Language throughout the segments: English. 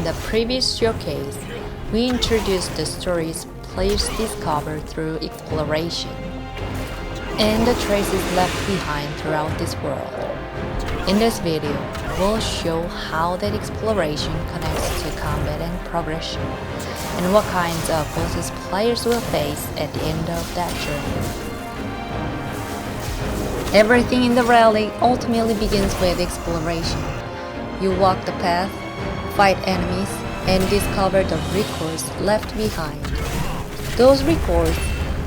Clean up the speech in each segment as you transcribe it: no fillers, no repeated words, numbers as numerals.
In the previous showcase, we introduced the stories players discover through exploration, and the traces left behind throughout this world. In this video, we'll show how that exploration connects to combat and progression, and what kinds of bosses players will face at the end of that journey. Everything in the Relic ultimately begins with exploration. You walk the path, fight enemies, and discover the records left behind. Those records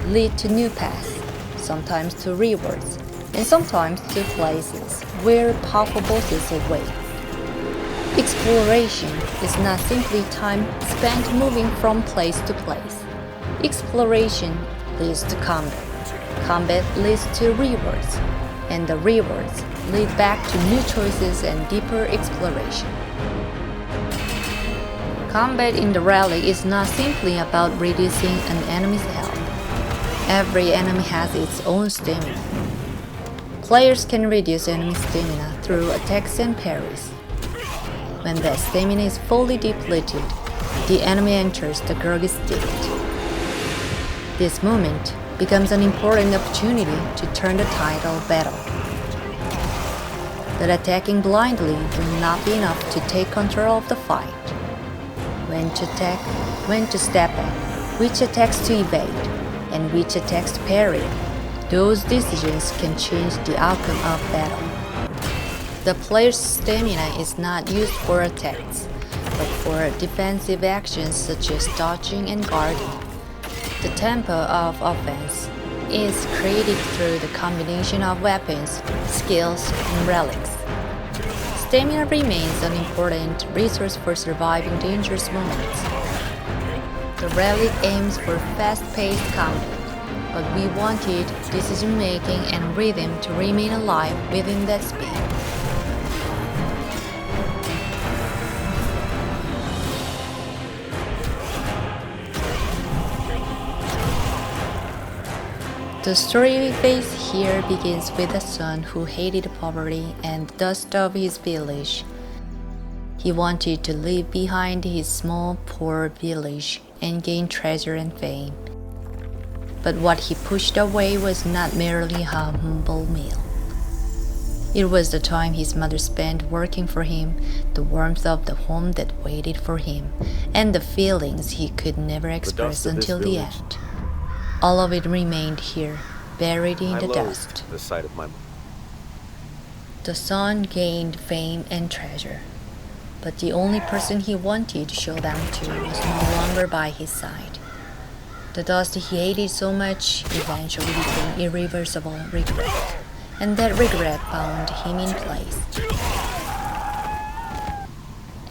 lead to new paths, sometimes to rewards, and sometimes to places where powerful bosses await. Exploration is not simply time spent moving from place to place. Exploration leads to combat. Combat leads to rewards, and the rewards lead back to new choices and deeper exploration. Combat in the Relic is not simply about reducing an enemy's health. Every enemy has its own stamina. Players can reduce enemy stamina through attacks and parries. When that stamina is fully depleted, the enemy enters the groggy state. This moment becomes an important opportunity to turn the tide of battle. But attacking blindly will not be enough to take control of the fight. When to attack, when to step back, which attacks to evade, and which attacks to parry, those decisions can change the outcome of battle. The player's stamina is not used for attacks, but for defensive actions such as dodging and guarding. The tempo of offense is created through the combination of weapons, skills, and relics. Stamina remains an important resource for surviving dangerous moments. The Relic aims for fast-paced combat, but we wanted decision-making and rhythm to remain alive within that speed. The story we face here begins with a son who hated poverty and the dust of his village. He wanted to leave behind his small, poor village and gain treasure and fame. But what he pushed away was not merely a humble meal. It was the time his mother spent working for him, the warmth of the home that waited for him, and the feelings he could never express until the end. All of it remained here, buried in the dust. The sight of my... The son gained fame and treasure, but the only person he wanted to show them to was no longer by his side. The dust he hated so much eventually became irreversible regret, and that regret bound him in place.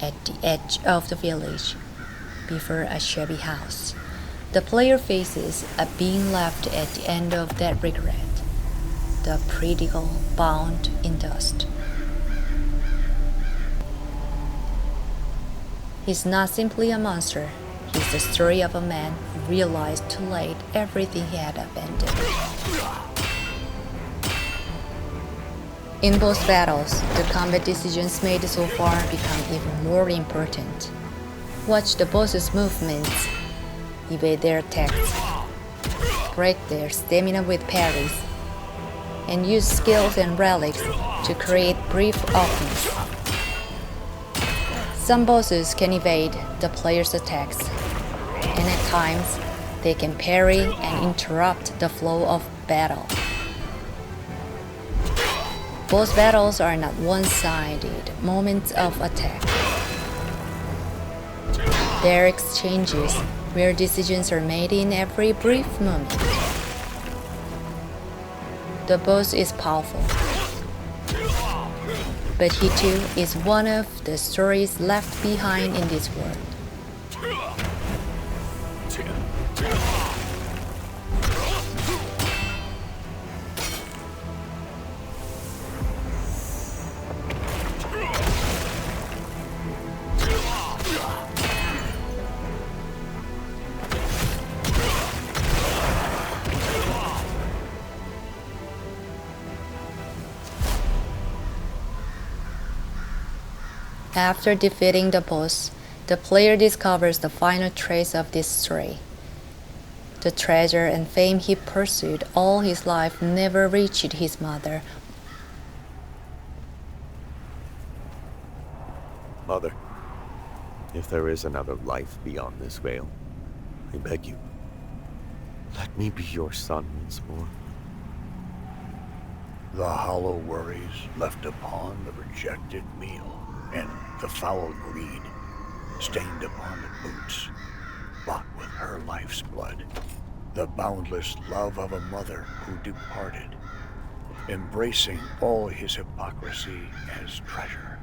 At the edge of the village, before a shabby house, the player faces a being left at the end of that regret, the prodigal bound in dust. He's not simply a monster, he's the story of a man who realized too late everything he had abandoned. In both battles, the combat decisions made so far become even more important. Watch the boss's movements, evade their attacks, break their stamina with parries, and use skills and relics to create brief offense. Some bosses can evade the player's attacks, and at times they can parry and interrupt the flow of battle. Both battles are not one-sided moments of attack. They're exchanges where decisions are made in every brief moment. The boss is powerful, but he too is one of the stories left behind in this world. After defeating the boss, The player discovers the final trace of this story. The treasure and fame he pursued all his life never reached his mother. Mother, if there is another life beyond this veil, I beg you, let me be your son once more. The hollow worries left upon the rejected meal, and the foul greed stained upon the boots, bought with her life's blood. The boundless love of a mother who departed, embracing all his hypocrisy as treasure,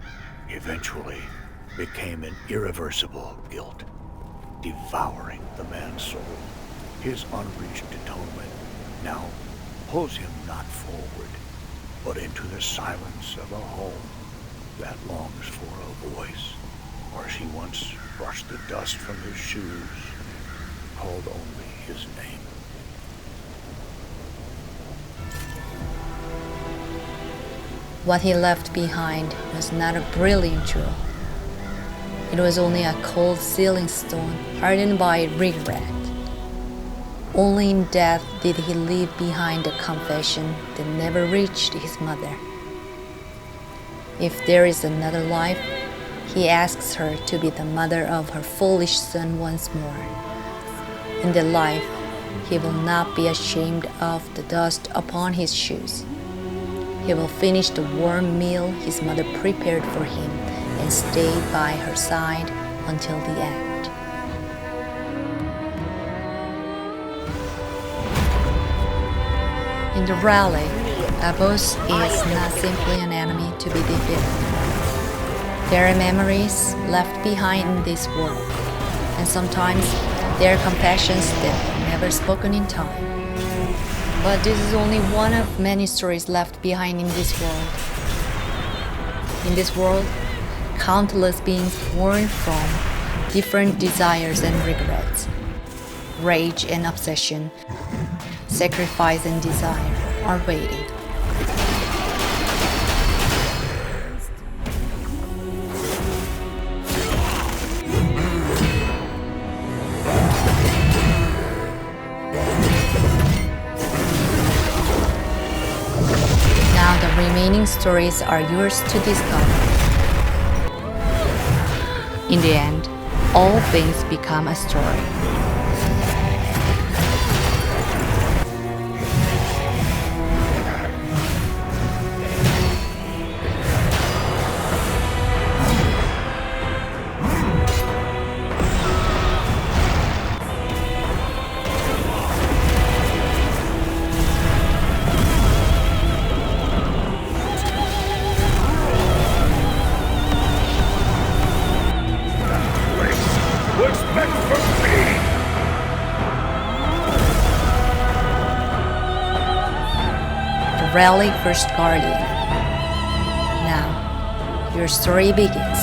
eventually became an irreversible guilt, devouring the man's soul. His unreached atonement now pulls him not forward, but into the silence of a home that longs for a voice, where she once brushed the dust from his shoes, called only his name. What he left behind was not a brilliant jewel. It was only a cold ceiling stone hardened by regret. Only in death did he leave behind a confession that never reached his mother. If there is another life, he asks her to be the mother of her foolish son once more. In that life, he will not be ashamed of the dust upon his shoes. He will finish the warm meal his mother prepared for him and stay by her side until the end. In the Relic, a boss is not simply an enemy to be defeated. There are memories left behind in this world, and sometimes there are confessions that are never spoken in time. But this is only one of many stories left behind in this world. In this world, countless beings born from different desires and regrets, rage and obsession, sacrifice and desire are waiting. Now the remaining stories are yours to discover. In the end, all things become a story. What's meant for me? The Relic First Guardian. Now, your story begins.